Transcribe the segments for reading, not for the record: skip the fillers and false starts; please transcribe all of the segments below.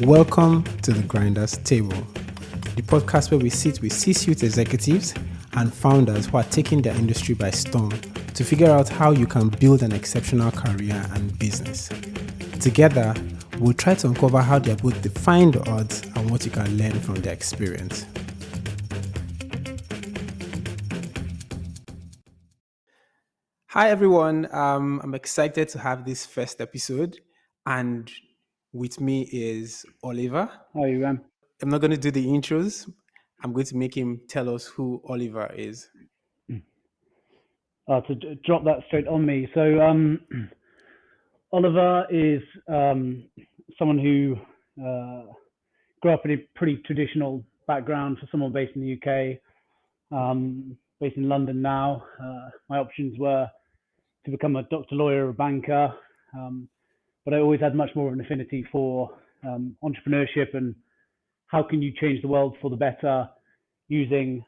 Welcome to the Grinders Table, the podcast where we sit with C-suite executives and founders who are taking their industry by storm to figure out how you can build an exceptional career and business. Together, we'll try to uncover how they are both defying the odds and what you can learn from their experience. Hi everyone, I'm excited to have this first episode, and with me is Oliver. How are you, Ram? I'm not going to do the intros. I'm going to make him tell us who Oliver is. Drop that straight on me. So, Oliver is someone who grew up in a pretty traditional background for someone based in the UK, based in London now. My options were to become a doctor, lawyer, or banker, but I always had much more of an affinity for entrepreneurship and how can you change the world for the better using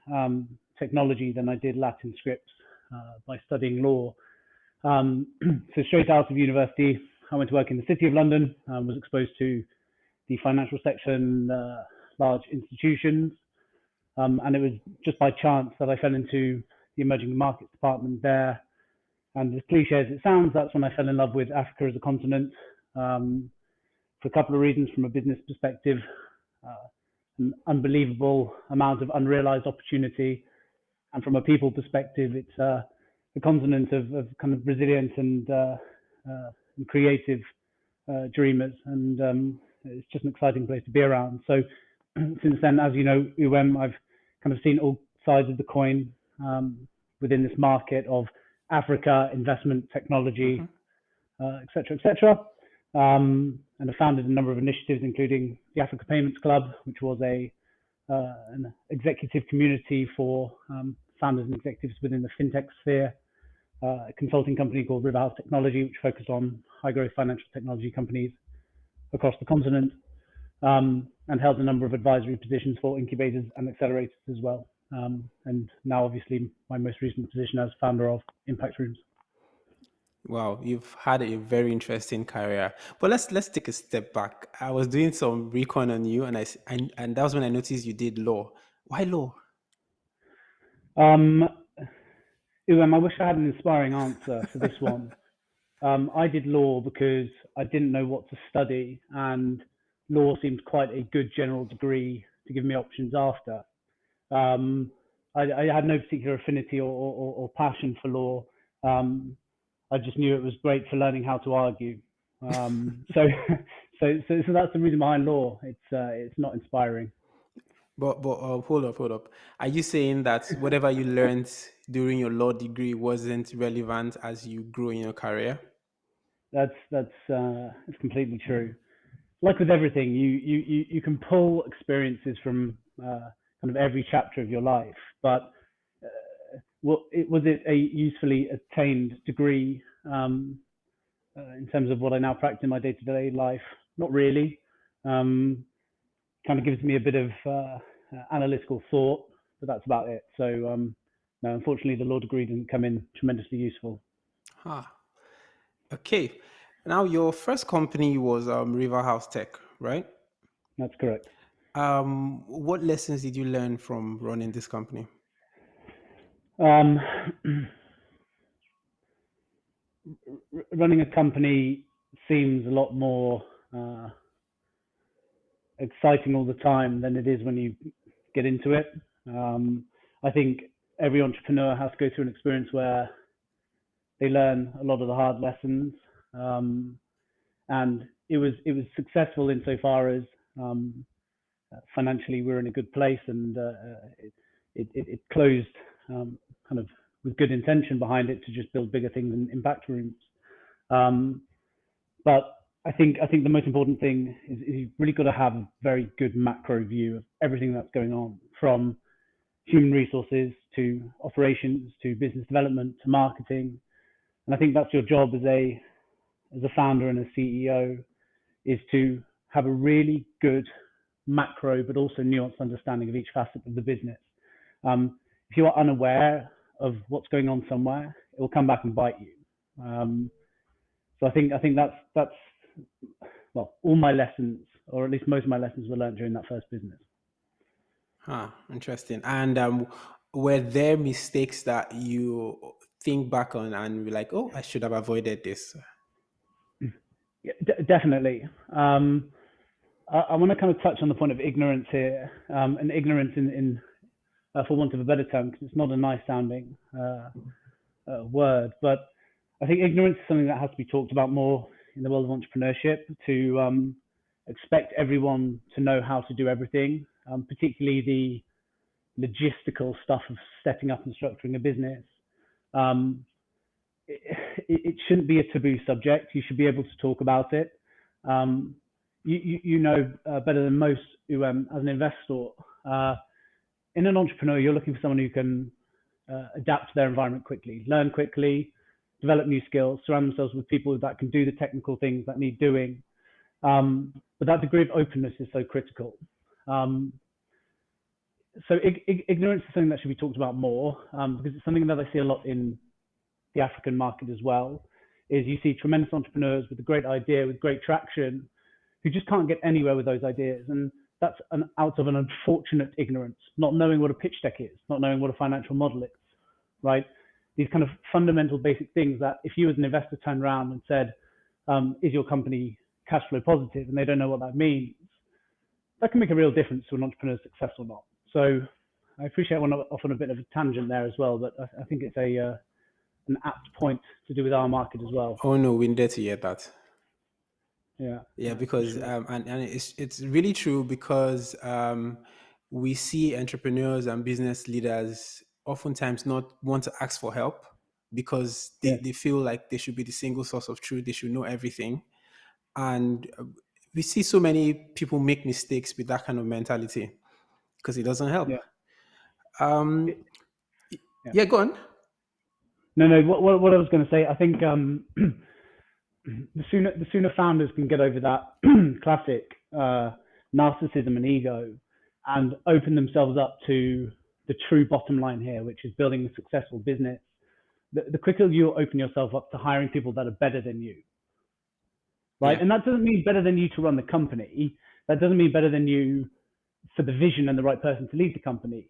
technology than I did Latin scripts by studying law. So straight out of university, I went to work in the City of London, was exposed to the financial section, large institutions, and it was just by chance that I fell into the emerging markets department there. And as cliche as it sounds, that's when I fell in love with Africa as a continent, for a couple of reasons. From a business perspective, an unbelievable amount of unrealized opportunity, and from a people perspective, it's a continent of kind of resilient and creative dreamers, and it's just an exciting place to be around. So since then, as you know, I've kind of seen all sides of the coin within this market of Africa, investment, technology, et cetera, et cetera. And I founded a number of initiatives, including the Africa Payments Club, which was an executive community for founders and executives within the fintech sphere, a consulting company called Riverhouse Technology, which focused on high-growth financial technology companies across the continent, and held a number of advisory positions for incubators and accelerators as well. And now, obviously, my most recent position as founder of Impact Rooms. Wow, you've had a very interesting career. But let's take a step back. I was doing some recon on you, and and that was when I noticed you did law. Why law? I wish I had an inspiring answer for this one. I did law because I didn't know what to study, and law seemed quite a good general degree to give me options after. I had no particular affinity or passion for law. I just knew it was great for learning how to argue. So that's the reason behind law. It's not inspiring. But hold up. Are you saying that whatever you learned during your law degree wasn't relevant as you grew in your career? It's completely true. Like with everything, you can pull experiences from kind of every chapter of your life, but was it a usefully attained degree in terms of what I now practice in my day-to-day life? Not really. Kind of gives me a bit of analytical thought, but that's about it. So no, unfortunately, the law degree didn't come in tremendously useful. Okay. Now, your first company was Riverhouse Tech, right? That's correct. What lessons did you learn from running this company? Um, Running a company seems a lot more exciting all the time than it is when you get into it. I think every entrepreneur has to go through an experience where they learn a lot of the hard lessons, and it was successful insofar as financially we're in a good place, and it closed kind of with good intention behind it to just build bigger things in Impact Rooms. But I think the most important thing is you've really got to have a very good macro view of everything that's going on, from human resources to operations to business development to marketing. And I think that's your job as a founder and a CEO, is to have a really good macro but also nuanced understanding of each facet of the business. If you are unaware of what's going on somewhere, it will come back and bite you. So I think that's well, all my lessons or at least most of my lessons were learned during that first business. Huh, interesting. And were there mistakes that you think back on and be like, oh, I should have avoided this? Yeah, definitely. I want to kind of touch on the point of ignorance here, and ignorance for want of a better term, because it's not a nice sounding word, but I think ignorance is something that has to be talked about more in the world of entrepreneurship. To expect everyone to know how to do everything, particularly the logistical stuff of setting up and structuring a business. Um, it shouldn't be a taboo subject. You should be able to talk about it. Um, you know better than most who, as an investor, uh, in an entrepreneur, you're looking for someone who can adapt to their environment quickly, learn quickly, develop new skills, surround themselves with people that can do the technical things that need doing. But that degree of openness is so critical. Um, so ignorance is something that should be talked about more, because it's something that I see a lot in the African market as well. Is you see tremendous entrepreneurs with a great idea, with great traction, who just can't get anywhere with those ideas, and that's out of an unfortunate ignorance, not knowing what a pitch deck is, not knowing what a financial model is, right? These kind of fundamental basic things that if you as an investor turned around and said, is your company cash flow positive, and they don't know what that means, that can make a real difference to an entrepreneur's success or not. So I appreciate I went off on a bit of a tangent there as well, but I think it's an apt point to do with our market as well. Oh no, we needed to hear that. Yeah, Yeah, for because sure. and it's really true because we see entrepreneurs and business leaders oftentimes not want to ask for help because Yeah, they feel like they should be the single source of truth, they should know everything. And we see so many people make mistakes with that kind of mentality because it doesn't help. yeah, Um, it, yeah. yeah, go on. No, no. What I was going to say, I think the sooner founders can get over that classic narcissism and ego, and open themselves up to the true bottom line here, which is building a successful business, the quicker you'll open yourself up to hiring people that are better than you, right? Yeah, And that doesn't mean better than you to run the company. That doesn't mean better than you for the vision and the right person to lead the company.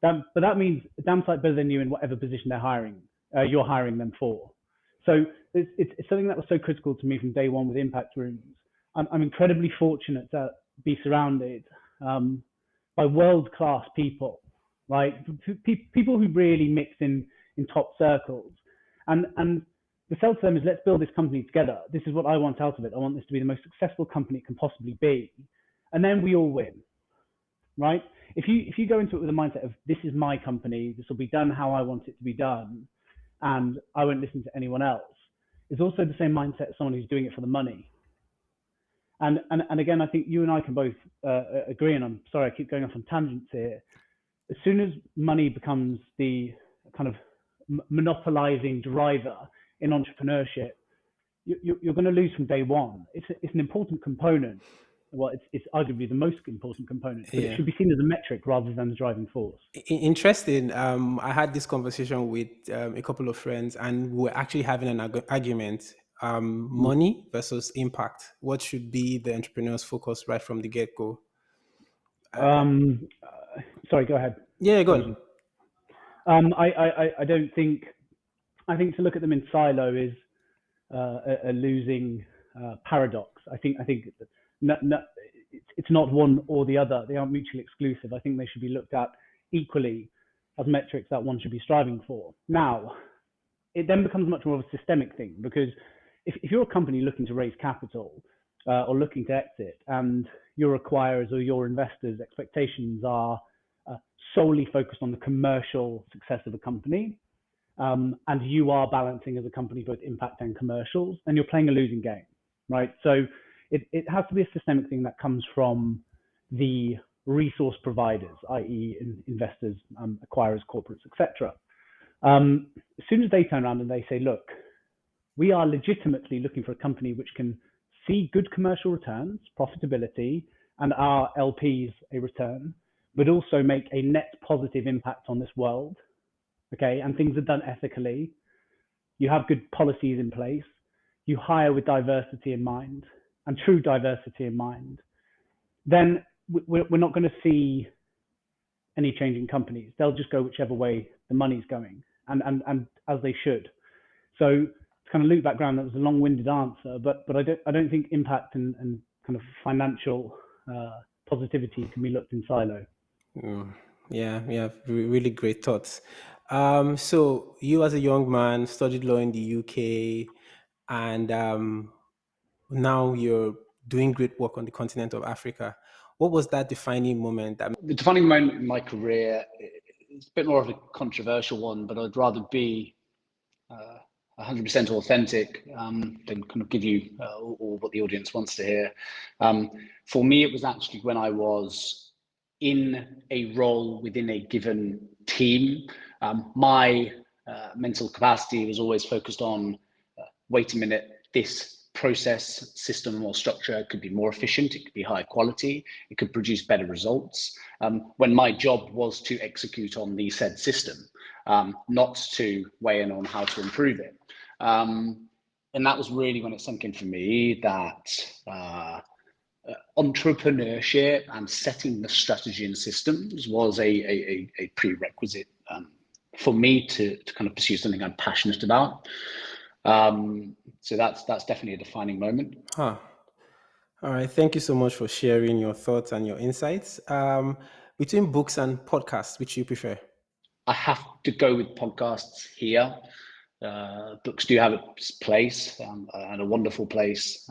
But that means a damn sight better than you in whatever position you're hiring them for. So it's something that was so critical to me from day one with impact rooms. I'm incredibly fortunate to be surrounded by world-class people, right? People who really mix in top circles. And the sell to them is, let's build this company together. This is what I want out of it. I want this to be the most successful company it can possibly be. And then we all win, right? If you go into it with a mindset of, this is my company, this will be done how I want it to be done, and I won't listen to anyone else, it's also the same mindset as someone who's doing it for the money. And again, I think you and I can both agree, and I'm sorry I keep going off on tangents here. As soon as money becomes the kind of monopolizing driver in entrepreneurship, you're going to lose from day one. It's an important component. Well, it's arguably the most important component, but it yeah. should be seen as a metric rather than the driving force. Interesting. I had this conversation with a couple of friends, and we were actually having an argument: money versus impact. What should be the entrepreneur's focus right from the get go? Sorry, go ahead. Yeah, go on. Apologies. I don't think. I think to look at them in silo is a losing paradox. I think it's not one or the other. They aren't mutually exclusive. I think they should be looked at equally as metrics that one should be striving for. Now, it then becomes much more of a systemic thing, because if you're a company looking to raise capital or looking to exit, and your acquirers or your investors' expectations are solely focused on the commercial success of a company, and you are balancing as a company both impact and commercials, then you're playing a losing game, right? So it has to be a systemic thing that comes from the resource providers, i.e., investors, acquirers, corporates, etc. As soon as they turn around and they say, look, we are legitimately looking for a company which can see good commercial returns, profitability, and our LPs a return, but also make a net positive impact on this world, okay, and things are done ethically, you have good policies in place, you hire with diversity in mind and true diversity in mind, then we're not going to see any change in companies. They'll just go whichever way the money's going, and as they should. So to kind of loop back around, that was a long-winded answer, but I don't think impact and kind of financial positivity can be looked in silo. Yeah, really great thoughts. So you as a young man studied law in the UK, and now you're doing great work on the continent of Africa. What was that defining moment that The defining moment in my career, it's a bit more of a controversial one, but I'd rather be 100% authentic than kind of give you all what the audience wants to hear. For me, it was actually when I was in a role within a given team. My mental capacity was always focused on, wait a minute, this process, system, or structure could be more efficient, it could be higher quality, it could produce better results. When my job was to execute on the said system, not to weigh in on how to improve it. And that was really when it sunk in for me that entrepreneurship and setting the strategy and systems was a prerequisite for me to kind of pursue something I'm passionate about. So that's definitely a defining moment. Huh. All right. Thank you so much for sharing your thoughts and your insights. Between books and podcasts, which you prefer? I have to go with podcasts here. Books do have its place and a wonderful place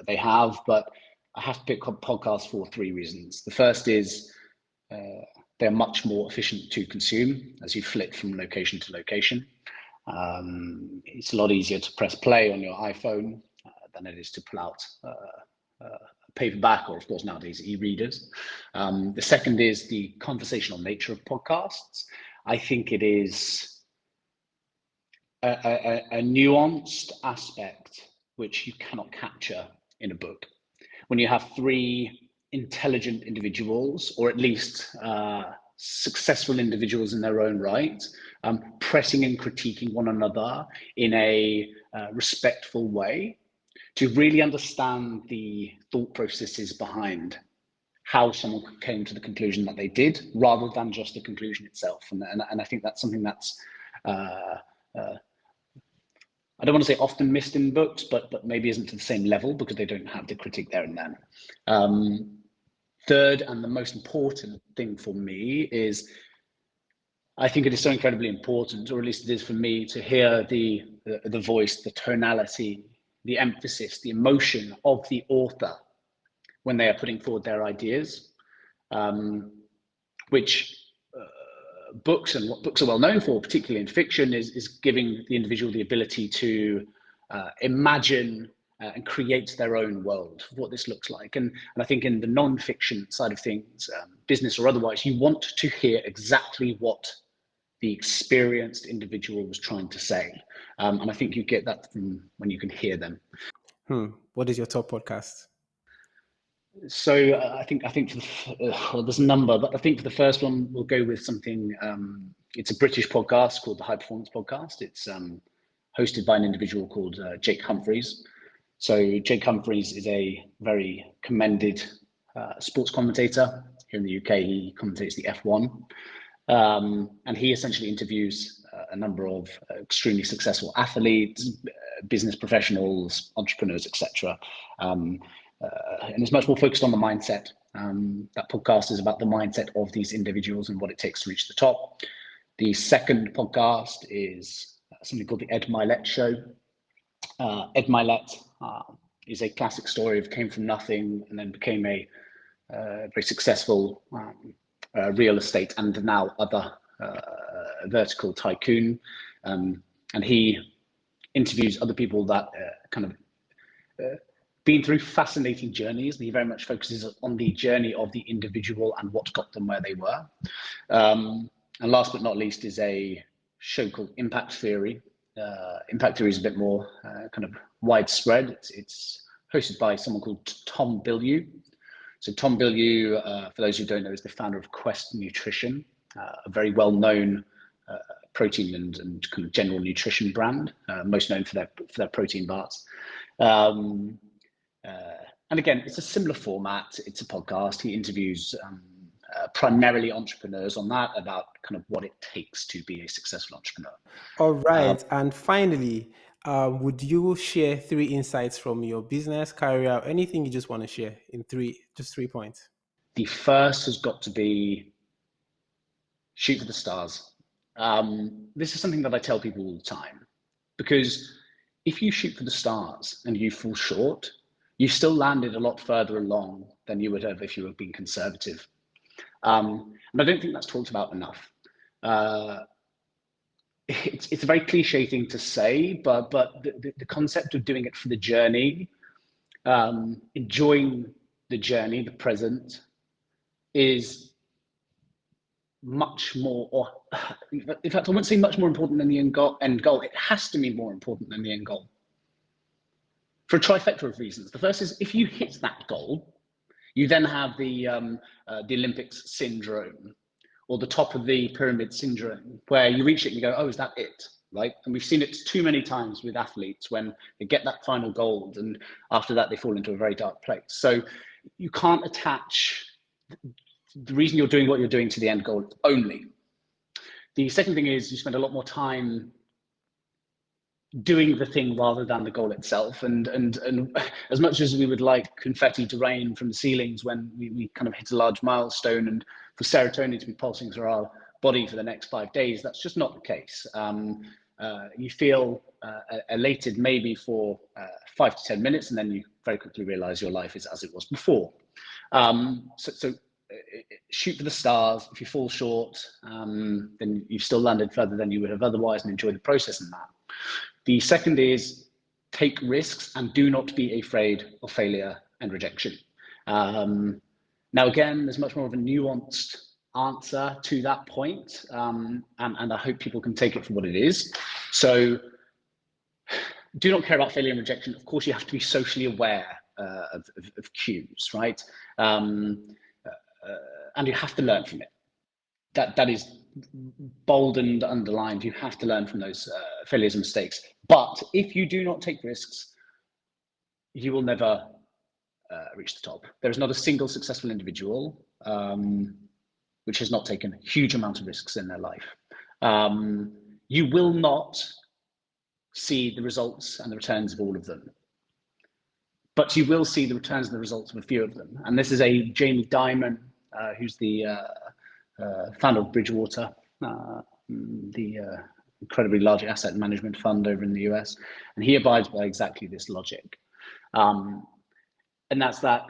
they have, but I have to pick up podcasts for three reasons. The first is they're much more efficient to consume as you flit from location to location. It's a lot easier to press play on your iPhone than it is to pull out a paperback, or of course nowadays e-readers. The second is the conversational nature of podcasts. I think it is a nuanced aspect which you cannot capture in a book. When you have three intelligent individuals, or at least successful individuals in their own right, pressing and critiquing one another in a respectful way, to really understand the thought processes behind how someone came to the conclusion that they did, rather than just the conclusion itself. And I think that's something that's, I don't want to say often missed in books, but maybe isn't to the same level because they don't have the critique there and then. Third, and the most important thing for me, is I think it is so incredibly important, or at least it is for me, to hear the voice, the tonality, the emphasis, the emotion of the author when they are putting forward their ideas, which books and what books are well known for, particularly in fiction, is giving the individual the ability to imagine and create their own world, what this looks like. And I think in the non-fiction side of things, business or otherwise, you want to hear exactly what the experienced individual was trying to say. And I think you get that from when you can hear them. What is your top podcast? So I think well, there's a number, but I think for the first one, we'll go with something. It's a British podcast called the High Performance Podcast. It's hosted by an individual called Jake Humphreys. So Jake Humphreys is a very commended sports commentator here in the UK. He commentates the F1, and he essentially interviews a number of extremely successful athletes, business professionals, entrepreneurs, etc. And it's much more focused on the mindset. That podcast is about the mindset of these individuals and what it takes to reach the top. The second podcast is something called the Ed Milet Show. Ed Milet is a classic story of came from nothing and then became a very successful real estate and now other vertical tycoon. And he interviews other people that kind of been through fascinating journeys. He very much focuses on the journey of the individual and what got them where they were. And last but not least is a show called Impact Theory. Impact Theory is a bit more kind of widespread. It's hosted by someone called Tom Bilyeu. So Tom Bilyeu, for those who don't know, is the founder of Quest Nutrition, a very well-known protein and kind of general nutrition brand, most known for their protein bars. And again, it's a similar format. It's a podcast. He interviews primarily entrepreneurs on that, about kind of what it takes to be a successful entrepreneur. All right. And finally, would you share 3 insights from your business, career, anything you just want to share in just 3 points? The first has got to be shoot for the stars. This is something that I tell people all the time, because if you shoot for the stars and you fall short, you've still landed a lot further along than you would have if you were being conservative. And I don't think that's talked about enough. It's a very cliche thing to say, but the concept of doing it for the journey, enjoying the journey, the present, is much more, or in fact, I wouldn't say much more important than the end goal. It has to be more important than the end goal, for a trifecta of reasons. The first is, if you hit that goal, you then have the Olympics syndrome, or the top of the pyramid syndrome, where you reach it and you go, oh, is that it? Right? And we've seen it too many times with athletes when they get that final gold, and after that they fall into a very dark place. So you can't attach the reason you're doing what you're doing to the end goal only. The second thing is, you spend a lot more time doing the thing rather than the goal itself. And as much as we would like confetti to rain from the ceilings when we kind of hit a large milestone, and for serotonin to be pulsing through our body for the next 5 days, that's just not the case. You feel elated maybe for 5 to 10 minutes, and then you very quickly realize your life is as it was before. So shoot for the stars. If you fall short, then you've still landed further than you would have otherwise, and enjoy the process in that. The second is, take risks and do not be afraid of failure and rejection. Now, again, there's much more of a nuanced answer to that point, and I hope people can take it for what it is. So do not care about failure and rejection. Of course, you have to be socially aware of cues, right? And you have to learn from it. That is bold and underlined. You have to learn from those failures and mistakes. But if you do not take risks, you will never reach the top. There is not a single successful individual which has not taken a huge amount of risks in their life. You will not see the results and the returns of all of them, but you will see the returns and the results of a few of them. And this is a Jamie Dimon, who's the founder of Bridgewater, the incredibly large asset management fund over in the US. And he abides by exactly this logic. And that's that.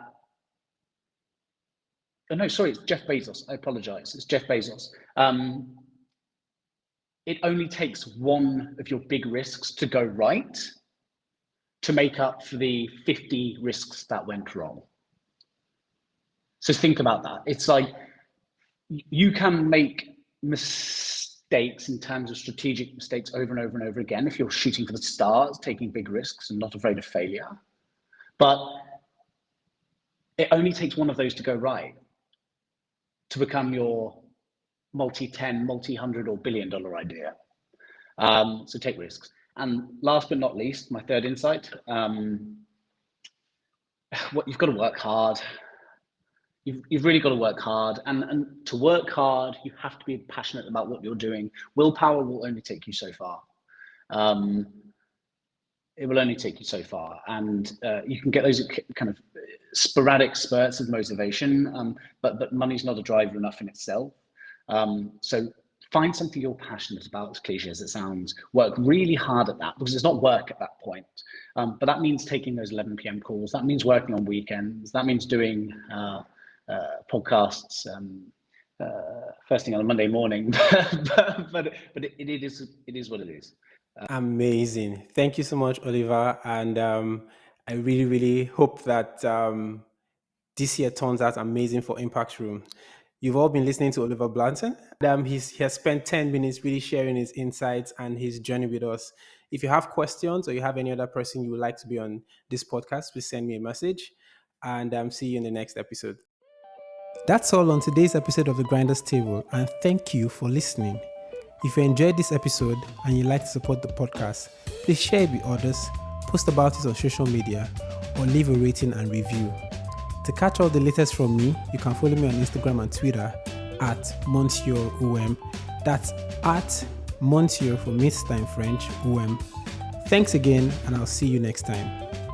Oh, no, sorry, it's Jeff Bezos. I apologize. It's Jeff Bezos. It only takes one of your big risks to go right to make up for the 50 risks that went wrong. So think about that. It's like, you can make mistakes in terms of strategic mistakes over and over and over again if you're shooting for the stars, taking big risks and not afraid of failure. But it only takes one of those to go right to become your multi-10, multi-hundred or billion-dollar idea. So take risks. And last but not least, my third insight, you've got to work hard. You've really got to work hard, and to work hard, you have to be passionate about what you're doing. Willpower will only take you so far. It will only take you so far, and you can get those kind of sporadic spurts of motivation, but money's not a driver enough in itself. So find something you're passionate about, as cliche as it sounds. Work really hard at that, because it's not work at that point. But that means taking those 11 p.m. calls. That means working on weekends. That means doing podcasts first thing on a Monday morning. but it is what it is. Amazing. Thank you so much, Oliver. And I really, really hope that this year turns out amazing for Impact Room. You've all been listening to Oliver Blantern. He has spent 10 minutes really sharing his insights and his journey with us. If you have questions or you have any other person you would like to be on this podcast, please send me a message, and see you in the next episode. That's all on today's episode of The Grinders Table, and thank you for listening. If you enjoyed this episode and you'd like to support the podcast, please share it with others, post about it on social media, or leave a rating and review. To catch all the latest from me, you can follow me on Instagram and Twitter at Monsieur OM. That's at Monsieur for Miss Time French OM. Thanks again, and I'll see you next time.